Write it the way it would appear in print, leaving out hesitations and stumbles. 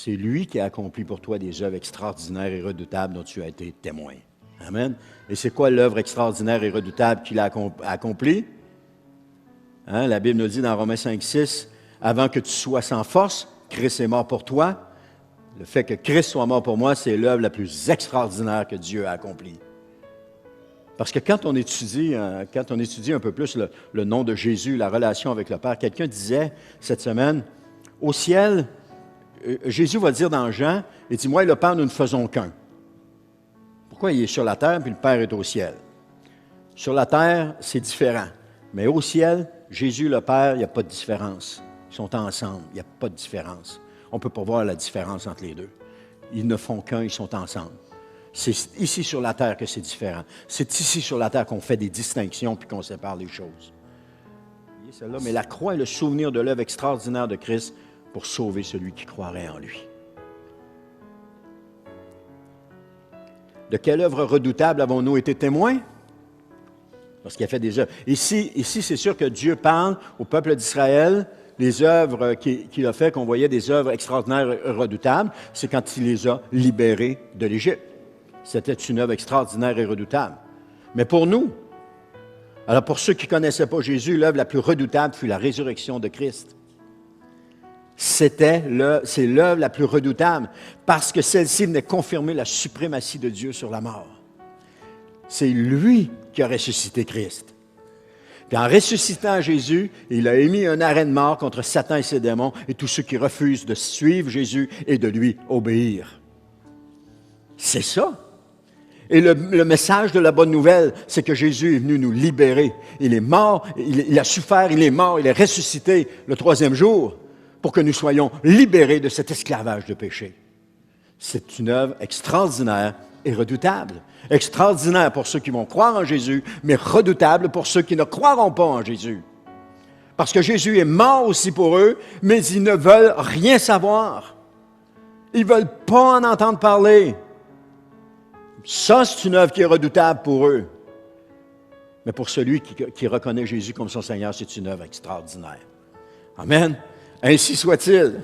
C'est lui qui a accompli pour toi des œuvres extraordinaires et redoutables dont tu as été témoin. Amen. Et c'est quoi l'œuvre extraordinaire et redoutable qu'il a accomplie? Hein, la Bible nous dit dans Romains 5, 6, « Avant que tu sois sans force, Christ est mort pour toi. » Le fait que Christ soit mort pour moi, c'est l'œuvre la plus extraordinaire que Dieu a accomplie. Parce que quand on étudie un peu plus le nom de Jésus, la relation avec le Père, quelqu'un disait cette semaine, au ciel, Jésus va dire dans Jean, il dit, moi et le Père, nous ne faisons qu'un. Pourquoi il est sur la terre puis le Père est au ciel? Sur la terre, c'est différent. Mais au ciel, Jésus et le Père, il n'y a pas de différence. Ils sont ensemble, il n'y a pas de différence. On ne peut pas voir la différence entre les deux. Ils ne font qu'un, ils sont ensemble. C'est ici sur la terre que c'est différent. C'est ici sur la terre qu'on fait des distinctions puis qu'on sépare les choses. Vous voyez celle-là? Mais la croix est le souvenir de l'œuvre extraordinaire de Christ pour sauver celui qui croirait en lui. De quelle œuvre redoutable avons-nous été témoins? Parce qu'il a fait des œuvres. Ici, c'est sûr que Dieu parle au peuple d'Israël. Les œuvres qu'il a fait, qu'on voyait des œuvres extraordinaires et redoutables, c'est quand il les a libérés de l'Égypte. C'était une œuvre extraordinaire et redoutable. Mais pour nous, alors pour ceux qui ne connaissaient pas Jésus, l'œuvre la plus redoutable fut la résurrection de Christ. C'est l'œuvre la plus redoutable parce que celle-ci venait confirmer la suprématie de Dieu sur la mort. C'est lui qui a ressuscité Christ. Puis en ressuscitant Jésus, il a émis un arrêt de mort contre Satan et ses démons et tous ceux qui refusent de suivre Jésus et de lui obéir. C'est ça. Et le message de la bonne nouvelle, c'est que Jésus est venu nous libérer. Il est mort, il a souffert, il est mort, il est ressuscité le troisième jour pour que nous soyons libérés de cet esclavage de péché. C'est une œuvre extraordinaire et redoutable. Extraordinaire pour ceux qui vont croire en Jésus, mais redoutable pour ceux qui ne croiront pas en Jésus. Parce que Jésus est mort aussi pour eux, mais ils ne veulent rien savoir. Ils ne veulent pas en entendre parler. Ça, c'est une œuvre qui est redoutable pour eux. Mais pour celui qui reconnaît Jésus comme son Seigneur, c'est une œuvre extraordinaire. Amen. Ainsi soit-il.